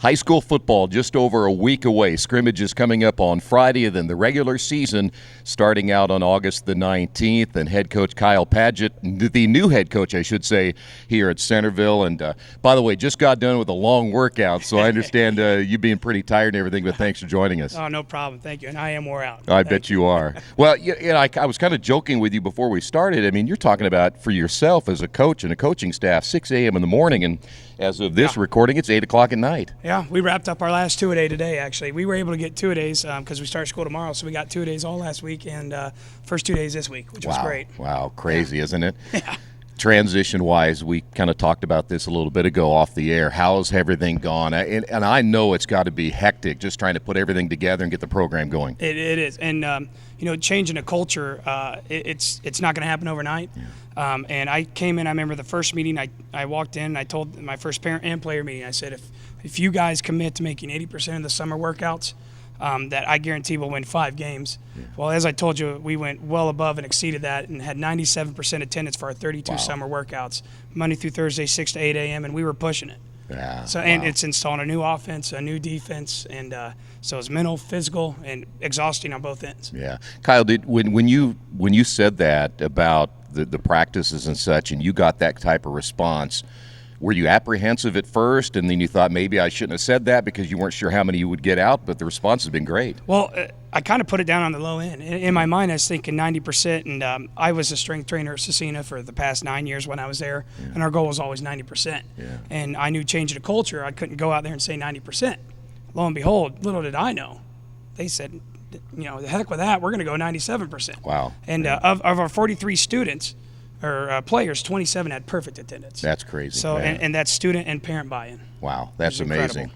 High school football just over a week away. Scrimmage is coming up on Friday, and then the regular season starting out on August the 19th. And head coach Kyle Padgett, the new head coach, I should say, here at Centerville. And by the way, just got done with a long workout, so I understand you being pretty tired and everything, but thanks for joining us. Oh, no problem. Thank you. And I am wore out. I bet you are. Well, I was kind of joking with you before we started. I mean, you're talking about for yourself as a coach and a coaching staff, 6 a.m. in the morning, and as of this recording, it's 8 o'clock at night. Yeah, we wrapped up our last two-a-day today, actually. We were able to get two-a-days because we start school tomorrow, so we got two-a-days all last week and first 2 days this week, which was great. Wow, crazy, isn't it? Yeah. Transition-wise, we kind of talked about this a little bit ago off the air. How's everything gone? And I know it's got to be hectic just trying to put everything together and get the program going. It is. And, changing a culture, it's not going to happen overnight. Yeah. And I came in, I remember the first meeting, I walked in, and I told my first parent and player meeting, I said, if you guys commit to making 80% of the summer workouts, that I guarantee we'll win 5 games. Yeah. Well, as I told you, we went well above and exceeded that and had 97% attendance for our 32 summer workouts, Monday through Thursday, 6 to 8 a.m., and we were pushing it. Yeah, and it's installing a new offense, a new defense, and so it's mental, physical, and exhausting on both ends. Yeah. Kyle, when you said that about the practices and such, and you got that type of response, were you apprehensive at first, and then you thought maybe I shouldn't have said that because you weren't sure how many you would get out, but the response has been great? Well, I kind of put it down on the low end. In my mind, I was thinking 90%, and I was a strength trainer at Cecina for the past 9 years when I was there, and our goal was always 90%. Yeah. And I knew changing the culture, I couldn't go out there and say 90%. Lo and behold, little did I know, they said, the heck with that, we're going to go 97%. Wow. And of our 43 students, or players, 27 had perfect attendance. That's crazy. So, and that's student and parent buy-in. Wow, that's amazing.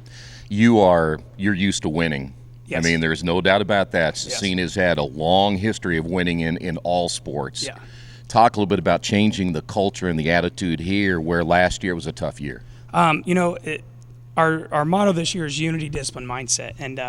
You're used to winning. Yes. I mean, there's no doubt about that. Cecina has had a long history of winning in all sports. Yeah. Talk a little bit about changing the culture and the attitude here, where last year was a tough year. Our motto this year is unity, discipline, mindset. And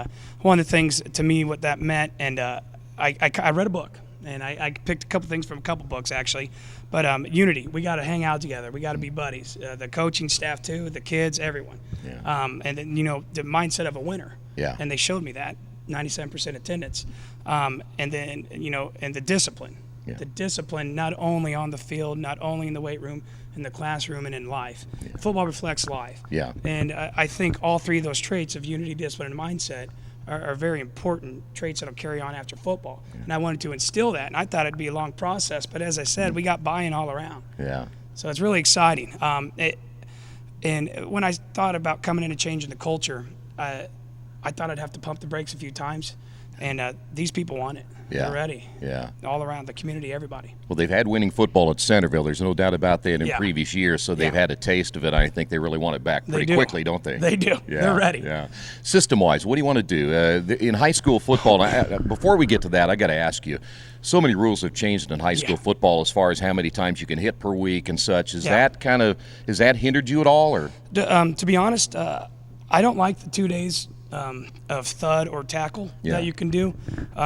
one of the things to me what that meant, and I read a book, and I picked a couple things from a couple books actually, but unity. We got to hang out together. We got to be buddies. The coaching staff too, the kids, everyone. Yeah. And then the mindset of a winner. Yeah. And they showed me that 97% attendance, and then and the discipline. Yeah. The discipline not only on the field, not only in the weight room, in the classroom, and in life. Yeah. Football reflects life. Yeah. And I think all three of those traits of unity, discipline, and mindset are very important traits that will carry on after football. Yeah. And I wanted to instill that, and I thought it'd be a long process, but as I said, we got buy-in all around. Yeah. So it's really exciting. And when I thought about coming in and changing the culture, I thought I'd have to pump the brakes a few times, and these people want it. Yeah. They're ready. Yeah. All around the community, everybody. Well, they've had winning football at Centerville. There's no doubt about that in previous years, so they've had a taste of it. I think they really want it back pretty quickly, don't they? They do. Yeah. They're ready. Yeah. System-wise, what do you want to do? In high school football, before we get to that, I got to ask you, so many rules have changed in high school football as far as how many times you can hit per week and such. Has that hindered you at all? Or to be honest, I don't like the 2 days of thud or tackle that you can do,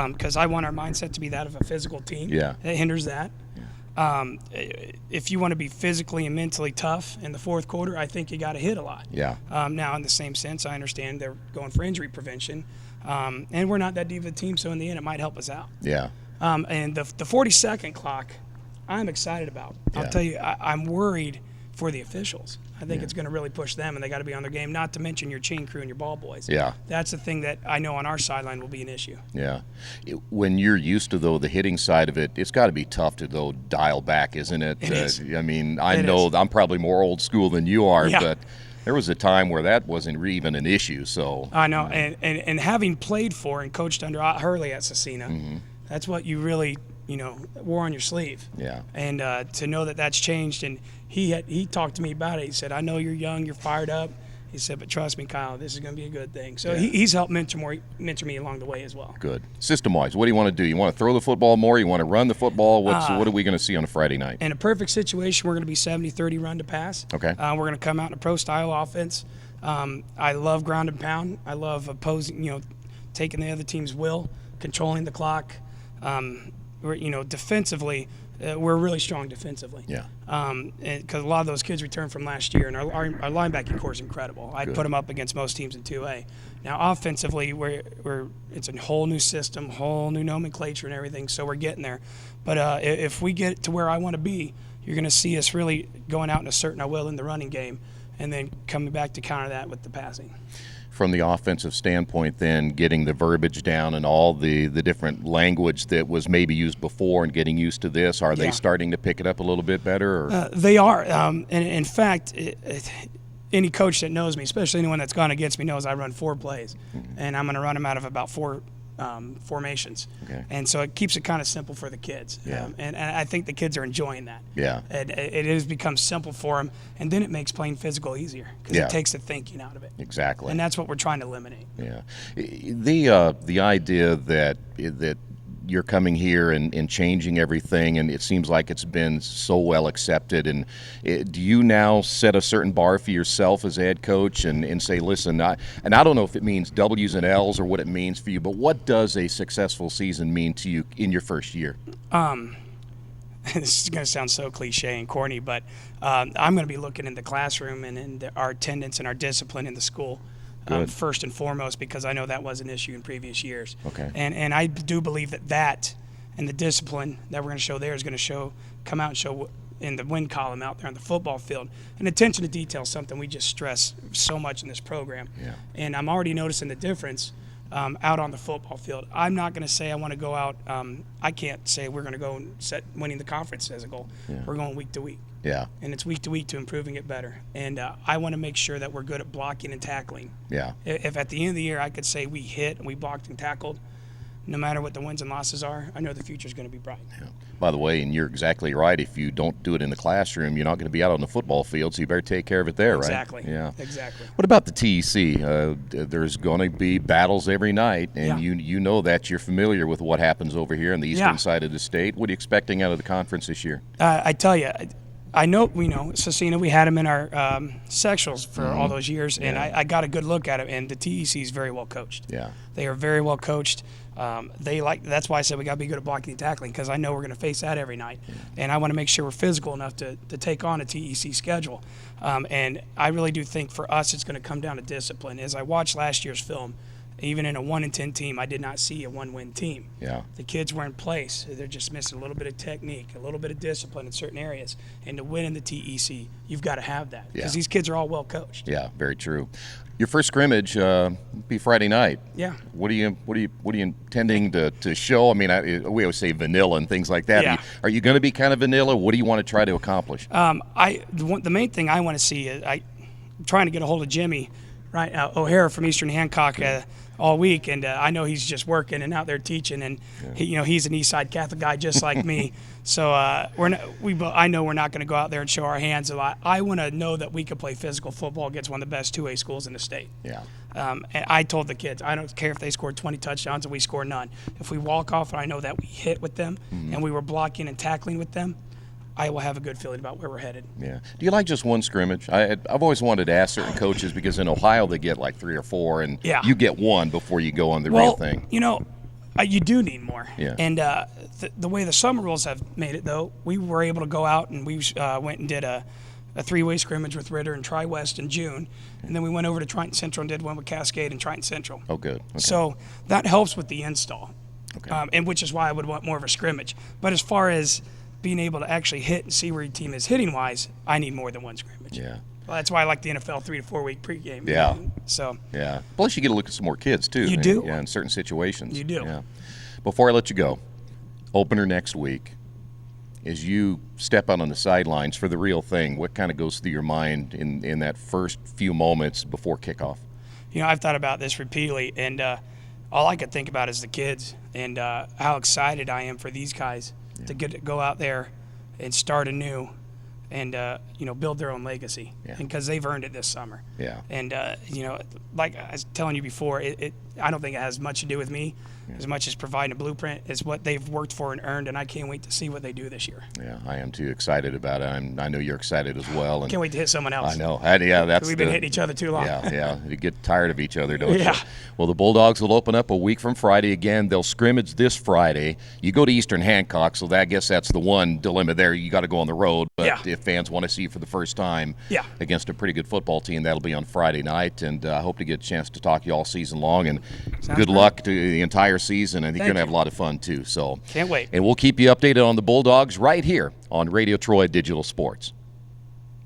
because I want our mindset to be that of a physical team. Yeah. It hinders that. If you want to be physically and mentally tough in the fourth quarter, I think you got to hit a lot. Yeah. Now, in the same sense, I understand they're going for injury prevention, and we're not that deep of a team, so in the end, it might help us out. Yeah. And the 40-second clock, I'm excited about. I'll tell you, I'm worried for the officials. I think it's going to really push them, and they got to be on their game, not to mention your chain crew and your ball boys. Yeah. That's the thing that I know on our sideline will be an issue. Yeah. When you're used to, the hitting side of it, it's got to be tough to, dial back, isn't it? It is. I mean, I know I'm probably more old school than you are, but there was a time where that wasn't even an issue. So I know, and having played for and coached under Hurley at Cecina, that's what you really wore on your sleeve. Yeah. And to know that that's changed, and he talked to me about it. He said, I know you're young, you're fired up. He said, but trust me, Kyle, this is going to be a good thing. So he's helped mentor me along the way as well. Good. System-wise, what do you want to do? You want to throw the football more? You want to run the football? What are we going to see on a Friday night? In a perfect situation, we're going to be 70-30 run to pass. Okay. We're going to come out in a pro-style offense. I love ground and pound. I love opposing, taking the other team's will, controlling the clock. Defensively, we're really strong defensively. Yeah. Because a lot of those kids returned from last year, and our linebacking core is incredible. I'd put them up against most teams in 2A. Now, offensively, it's a whole new system, whole new nomenclature and everything, so we're getting there. But if we get to where I want to be, you're going to see us really going out and asserting our will in the running game, and then coming back to counter that with the passing. From the offensive standpoint, then, getting the verbiage down and all the different language that was maybe used before and getting used to this, are they starting to pick it up a little bit better? Or? They are. And in fact, any coach that knows me, especially anyone that's gone against me, knows I run 4 plays. And I'm going to run them out of about 4 formations. Okay. And so it keeps it kind of simple for the kids. Yeah. And I think the kids are enjoying that. Yeah. And it has become simple for them, and then it makes playing physical easier because it takes the thinking out of it. Exactly. And that's what we're trying to eliminate. Yeah. The idea that you're coming here and changing everything, and it seems like it's been so well accepted. And do you now set a certain bar for yourself as a head coach and say, listen, I don't know if it means W's and L's or what it means for you, but what does a successful season mean to you in your first year? This is going to sound so cliche and corny, but I'm going to be looking in the classroom and in our attendance and our discipline in the school. First and foremost, because I know that was an issue in previous years. Okay. And I do believe that and the discipline that we're going to show there is going to come out and show in the win column out there on the football field. And attention to detail is something we just stress so much in this program. Yeah. And I'm already noticing the difference out on the football field. I'm not going to say I want to go out. I can't say we're going to go and set winning the conference as a goal. Yeah. We're going week to week. Yeah. And it's week to week to improving it better. And I want to make sure that we're good at blocking and tackling. Yeah. If at the end of the year I could say we hit and we blocked and tackled, no matter what the wins and losses are, I know the future is going to be bright. Yeah. By the way, and you're exactly right, if you don't do it in the classroom, you're not going to be out on the football field, so you better take care of it there, Exactly. right? Yeah. Exactly. What about the TEC? There's going to be battles every night, and you know that. You're familiar with what happens over here on the eastern side of the state. What are you expecting out of the conference this year? I tell you, we know Cecina. We had him in our sectionals for all those years, and I got a good look at him. And the TEC is very well coached. Yeah, they are very well coached. That's why I said we got to be good at blocking and tackling, because I know we're going to face that every night, and I want to make sure we're physical enough to take on a TEC schedule. And I really do think for us it's going to come down to discipline. As I watched last year's film, even in a 1-10 team, I did not see a 1-win team. Yeah. The kids were in place. They're just missing a little bit of technique, a little bit of discipline in certain areas. And to win in the TEC, you've got to have that, because these kids are all well coached. Yeah, very true. Your first scrimmage be Friday night. Yeah. What are you intending to show? I mean, we always say vanilla and things like that. Yeah. Are you going to be kind of vanilla? What do you want to try to accomplish? The main thing I want to see is I'm trying to get a hold of Jimmy, right? O'Hara from Eastern Hancock. All week, and I know he's just working and out there teaching, and he's an Eastside Catholic guy just like me. So I know we're not going to go out there and show our hands a lot. I want to know that we can play physical football against one of the best 2A schools in the state. Yeah. And I told the kids, I don't care if they scored 20 touchdowns and we score none. If we walk off and I know that we hit with them and we were blocking and tackling with them, I will have a good feeling about where we're headed. Yeah. Do you like just one scrimmage? I've always wanted to ask certain coaches, because in Ohio they get like 3 or 4, and you get one before you go on the real thing. You do need more. Yeah. And the way the summer rules have made it, though, we were able to go out and we went and did a 3-way scrimmage with Ritter and Tri-West in June, and then we went over to Triton Central and did one with Cascade and Triton Central. Oh, good. Okay. So that helps with the install, and which is why I would want more of a scrimmage. But as far as being able to actually hit and see where your team is hitting-wise, I need more than one scrimmage. Yeah. Well, that's why I like the NFL 3 to 4 week pregame. Yeah. So. Yeah. Plus, you get to look at some more kids too. You do. Yeah, in certain situations. You do. Yeah. Before I let you go, opener next week. As you step out on the sidelines for the real thing, what kind of goes through your mind in that first few moments before kickoff? I've thought about this repeatedly, and all I could think about is the kids and how excited I am for these guys. To get to go out there and start anew and build their own legacy, and because they've earned it this summer. Yeah. And like I was telling you before, I don't think it has much to do with me as much as providing a blueprint. Is what they've worked for and earned, and I can't wait to see what they do this year. Yeah, I am too excited about it. I know you're excited as well. And can't wait to hit someone else. I know. We've been hitting each other too long. Yeah. You get tired of each other, don't you? Yeah. Well, the Bulldogs will open up a week from Friday again. They'll scrimmage this Friday. You go to Eastern Hancock, so I guess that's the one dilemma there. You got to go on the road. But if fans want to see you for the first time against a pretty good football team, that'll be on Friday night. And I hope to get a chance to talk to you all season long. And good luck to the entire season. I think you're going to have a lot of fun, too. So can't wait. And we'll keep you updated on the Bulldogs right here on Radio Troy Digital Sports.